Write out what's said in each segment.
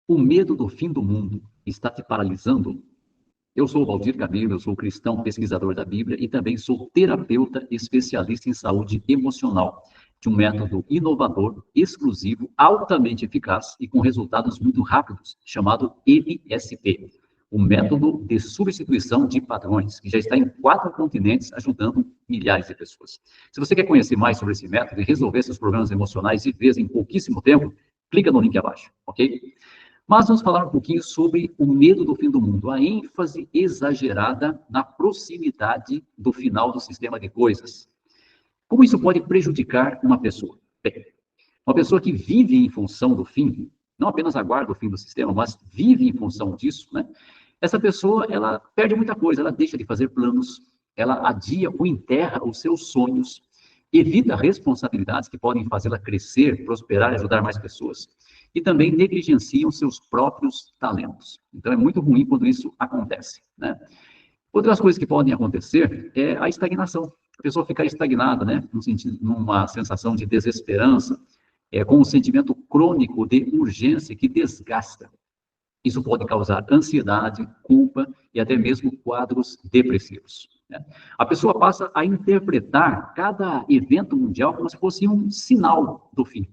O medo do fim do mundo está te paralisando? Eu sou o Valdir Camilo, eu sou cristão pesquisador da Bíblia e também sou terapeuta especialista em saúde emocional, de um método inovador, exclusivo, altamente eficaz e com resultados muito rápidos, chamado MSP, o método de substituição de padrões, que já está em 4 continentes, ajudando milhares de pessoas. Se você quer conhecer mais sobre esse método e resolver seus problemas emocionais de vez em pouquíssimo tempo, clica no link abaixo, ok? Mas vamos falar um pouquinho sobre o medo do fim do mundo, a ênfase exagerada na proximidade do final do sistema de coisas. Como isso pode prejudicar uma pessoa? Bem, uma pessoa que vive em função do fim, não apenas aguarda o fim do sistema, mas vive em função disso, né? Essa pessoa, ela perde muita coisa, ela deixa de fazer planos, ela adia ou enterra os seus sonhos, evita responsabilidades que podem fazê-la crescer, prosperar e ajudar mais pessoas, e também negligenciam seus próprios talentos. Então, é muito ruim quando isso acontece, né? Outras coisas que podem acontecer é a estagnação. A pessoa ficar estagnada, né? Numa sensação de desesperança, com um sentimento crônico de urgência que desgasta. Isso pode causar ansiedade, culpa e até mesmo quadros depressivos, né? A pessoa passa a interpretar cada evento mundial como se fosse um sinal do fim.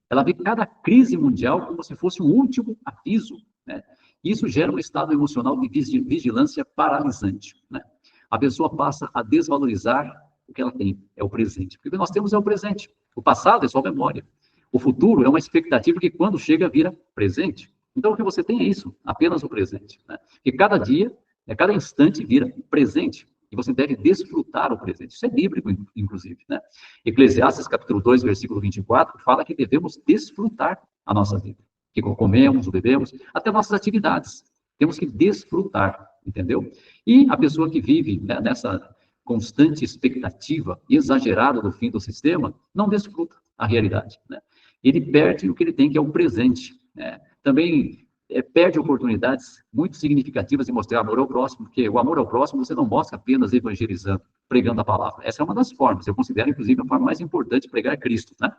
Ela vê cada crise mundial como se fosse um último aviso, né? Isso gera um estado emocional de vigilância paralisante, né? A pessoa passa a desvalorizar o que ela tem, é o presente. Porque o que nós temos é o presente. O passado é só memória. O futuro é uma expectativa que, quando chega, vira presente. Então, o que você tem é isso, apenas o presente, né? Que cada dia, cada instante vira presente. E você deve desfrutar o presente. Isso é bíblico, inclusive, né? Eclesiastes, capítulo 2, versículo 24, fala que devemos desfrutar a nossa vida. Que comemos, bebemos, até nossas atividades. Temos que desfrutar, entendeu? E a pessoa que vive, né, nessa constante expectativa exagerada do fim do sistema, não desfruta a realidade, né? Ele perde o que ele tem, que é o presente, né? Também perde oportunidades muito significativas de mostrar amor ao próximo, porque o amor ao próximo você não mostra apenas evangelizando, pregando a palavra. Essa é uma das formas, eu considero, inclusive, a forma mais importante de pregar Cristo, né?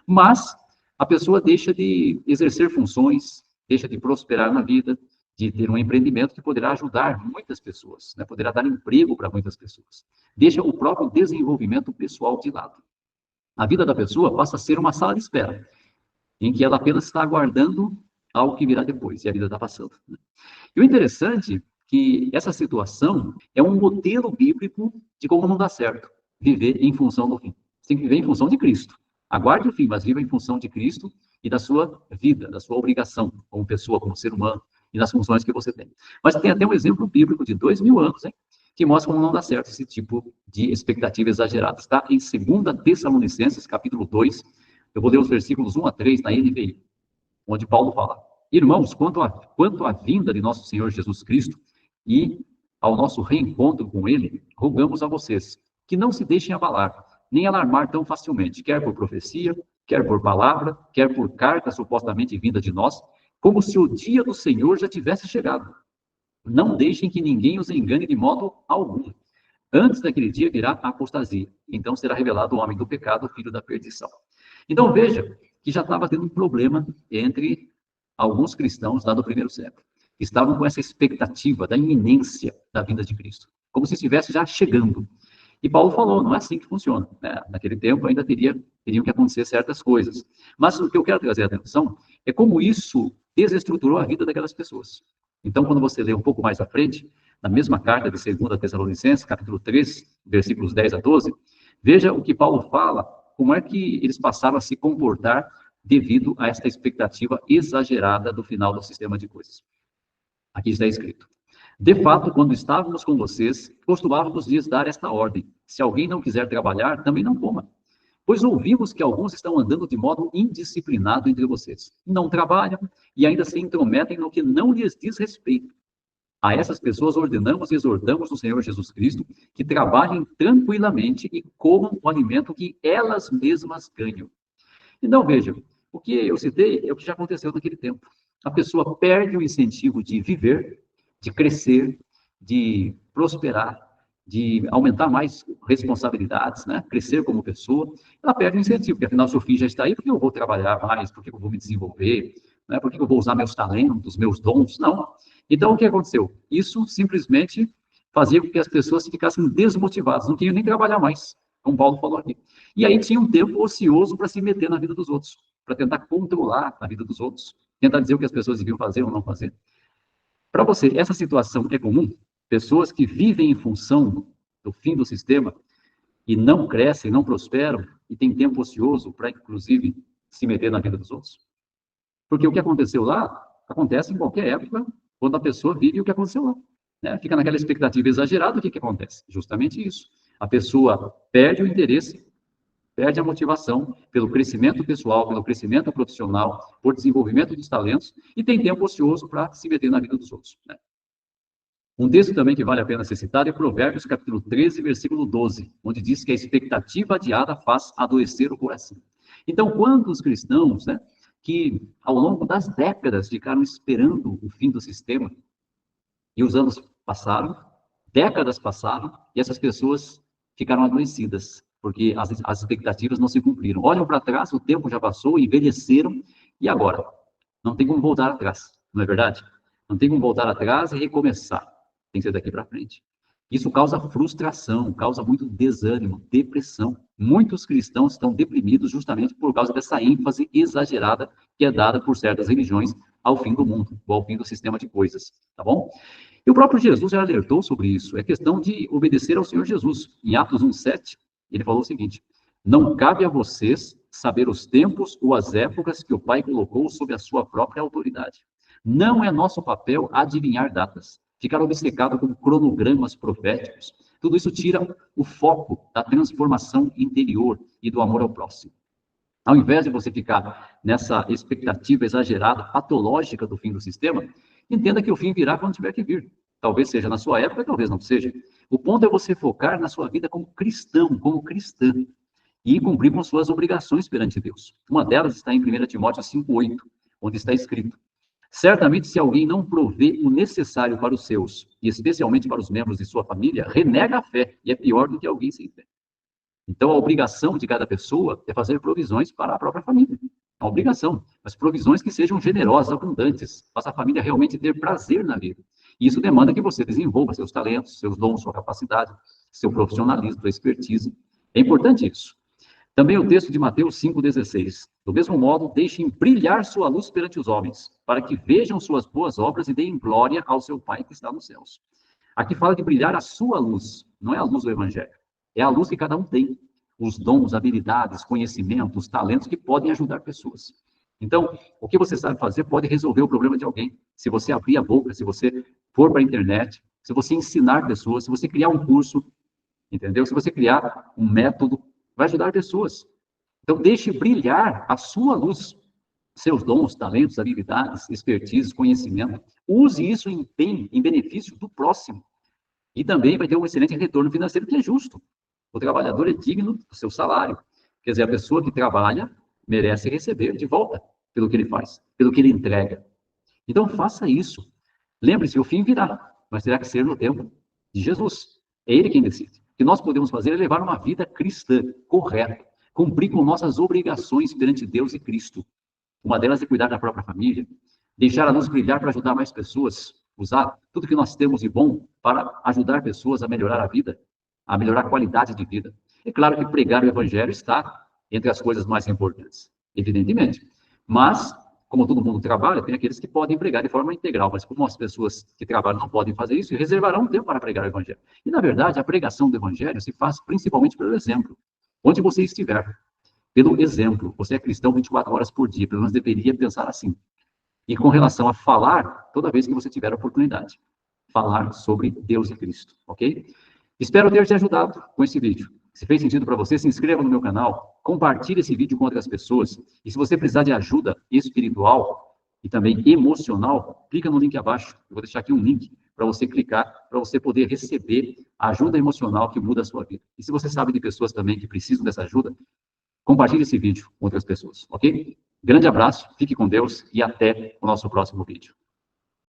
Mas a pessoa deixa de exercer funções, deixa de prosperar na vida, de ter um empreendimento que poderá ajudar muitas pessoas, né? Poderá dar emprego para muitas pessoas. Deixa o próprio desenvolvimento pessoal de lado. A vida da pessoa passa a ser uma sala de espera, em que ela apenas está aguardando algo que virá depois, e a vida está passando, né? E o interessante é que essa situação é um modelo bíblico de como não dá certo viver em função do fim. Você tem que viver em função de Cristo. Aguarde o fim, mas viva em função de Cristo e da sua vida, da sua obrigação como pessoa, como ser humano, e das funções que você tem. Mas tem até um exemplo bíblico de 2000 anos, hein, que mostra como não dá certo esse tipo de expectativa exagerada. Está em 2 Tessalonicenses, capítulo 2, eu vou ler os versículos 1 a 3 na NVI, onde Paulo fala: irmãos, quanto à vinda de nosso Senhor Jesus Cristo e ao nosso reencontro com Ele, rogamos a vocês que não se deixem abalar, nem alarmar tão facilmente, quer por profecia, quer por palavra, quer por carta supostamente vinda de nós, como se o dia do Senhor já tivesse chegado. Não deixem que ninguém os engane de modo algum. Antes daquele dia virá a apostasia. Então será revelado o homem do pecado, o filho da perdição. Então veja que já estava tendo um problema entre alguns cristãos lá do primeiro século, que estavam com essa expectativa da iminência da vinda de Cristo, como se estivesse já chegando. E Paulo falou, não é assim que funciona, né? Naquele tempo ainda teriam que acontecer certas coisas. Mas o que eu quero trazer a atenção é como isso desestruturou a vida daquelas pessoas. Então, quando você lê um pouco mais à frente, na mesma carta de 2 Tessalonicenses, capítulo 3, versículos 10 a 12, veja o que Paulo fala, como é que eles passaram a se comportar devido a esta expectativa exagerada do final do sistema de coisas. Aqui está escrito: de fato, quando estávamos com vocês, costumávamos lhes dar esta ordem: se alguém não quiser trabalhar, também não coma. Pois ouvimos que alguns estão andando de modo indisciplinado entre vocês. Não trabalham e ainda se intrometem no que não lhes diz respeito. A essas pessoas ordenamos e exortamos no Senhor Jesus Cristo que trabalhem tranquilamente e comam o alimento que elas mesmas ganham. Então, veja, o que eu citei é o que já aconteceu naquele tempo. A pessoa perde o incentivo de viver, de crescer, de prosperar, de aumentar mais responsabilidades, né? Crescer como pessoa. Ela perde o incentivo, porque afinal seu filho já está aí, porque eu vou trabalhar mais, porque eu vou me desenvolver, Né? Por que eu vou usar meus talentos, meus dons? Não. Então, o que aconteceu? Isso simplesmente fazia com que as pessoas ficassem desmotivadas, não queriam nem trabalhar mais, como Paulo falou aqui. E aí tinha um tempo ocioso para se meter na vida dos outros, para tentar controlar a vida dos outros, tentar dizer o que as pessoas deviam fazer ou não fazer. Para você, essa situação é comum? Pessoas que vivem em função do fim do sistema e não crescem, não prosperam e têm tempo ocioso para, inclusive, se meter na vida dos outros? Porque o que aconteceu lá, acontece em qualquer época, quando a pessoa vive o que aconteceu lá. Né? Fica naquela expectativa exagerada, o que acontece? Justamente isso. A pessoa perde o interesse, perde a motivação pelo crescimento pessoal, pelo crescimento profissional, por desenvolvimento dos talentos, e tem tempo ocioso para se meter na vida dos outros. Né? Um texto também que vale a pena ser citado é Provérbios, capítulo 13, versículo 12, onde diz que a expectativa adiada faz adoecer o coração. Então, quantos cristãos, né, que ao longo das décadas ficaram esperando o fim do sistema, e os anos passaram, décadas passaram, e essas pessoas ficaram adoecidas, porque as expectativas não se cumpriram. Olham para trás, o tempo já passou, envelheceram, e agora? Não tem como voltar atrás, não é verdade? Não tem como voltar atrás e recomeçar. Tem que ser daqui para frente. Isso causa frustração, causa muito desânimo, depressão. Muitos cristãos estão deprimidos justamente por causa dessa ênfase exagerada que é dada por certas religiões ao fim do mundo, ou ao fim do sistema de coisas, tá bom? E o próprio Jesus já alertou sobre isso. É questão de obedecer ao Senhor Jesus. Em Atos 1:7, ele falou o seguinte: não cabe a vocês saber os tempos ou as épocas que o Pai colocou sob a sua própria autoridade. Não é nosso papel adivinhar datas, ficar obcecado com cronogramas proféticos. Tudo isso tira o foco da transformação interior e do amor ao próximo. Ao invés de você ficar nessa expectativa exagerada, patológica do fim do sistema, entenda que o fim virá quando tiver que vir. Talvez seja na sua época, talvez não seja. O ponto é você focar na sua vida como cristão, como cristã, e cumprir com suas obrigações perante Deus. Uma delas está em 1 Timóteo 5:8, onde está escrito: certamente, se alguém não provê o necessário para os seus, e especialmente para os membros de sua família, renega a fé, e é pior do que alguém sem fé. Então, a obrigação de cada pessoa é fazer provisões para a própria família. A obrigação, mas provisões que sejam generosas, abundantes, faça a família realmente ter prazer na vida. E isso demanda que você desenvolva seus talentos, seus dons, sua capacidade, seu profissionalismo, sua expertise. É importante isso. Também o texto de Mateus 5,16. Do mesmo modo, deixem brilhar sua luz perante os homens, para que vejam suas boas obras e deem glória ao seu Pai que está nos céus. Aqui fala de brilhar a sua luz, não é a luz do Evangelho. É a luz que cada um tem. Os dons, habilidades, conhecimentos, talentos que podem ajudar pessoas. Então, o que você sabe fazer pode resolver o problema de alguém. Se você abrir a boca, se você for para a internet, se você ensinar pessoas, se você criar um curso, entendeu? Se você criar um método, vai ajudar pessoas. Então, deixe brilhar a sua luz, seus dons, talentos, habilidades, expertise, conhecimento. Use isso em bem, em benefício do próximo. E também vai ter um excelente retorno financeiro que é justo. O trabalhador é digno do seu salário. Quer dizer, a pessoa que trabalha merece receber de volta pelo que ele faz, pelo que ele entrega. Então, faça isso. Lembre-se, o fim virá, mas terá que ser no tempo de Jesus. É Ele quem decide. O que nós podemos fazer é levar uma vida cristã, correta, cumprir com nossas obrigações perante Deus e Cristo. Uma delas é cuidar da própria família, deixar a luz brilhar para ajudar mais pessoas, usar tudo que nós temos de bom para ajudar pessoas a melhorar a vida, a melhorar a qualidade de vida. É claro que pregar o Evangelho está entre as coisas mais importantes, evidentemente. Mas, como todo mundo trabalha, tem aqueles que podem pregar de forma integral, mas como as pessoas que trabalham não podem fazer isso, reservarão um tempo para pregar o Evangelho. E, na verdade, a pregação do Evangelho se faz principalmente pelo exemplo. Onde você estiver, pelo exemplo. Você é cristão 24 horas por dia, pelo menos deveria pensar assim. E com relação a falar, toda vez que você tiver a oportunidade, falar sobre Deus e Cristo, ok? Espero ter te ajudado com esse vídeo. Se fez sentido para você, se inscreva no meu canal, compartilhe esse vídeo com outras pessoas. E se você precisar de ajuda espiritual e também emocional, clica no link abaixo. Eu vou deixar aqui um link para você clicar, para você poder receber a ajuda emocional que muda a sua vida. E se você sabe de pessoas também que precisam dessa ajuda, compartilhe esse vídeo com outras pessoas, ok? Grande abraço, fique com Deus e até o nosso próximo vídeo.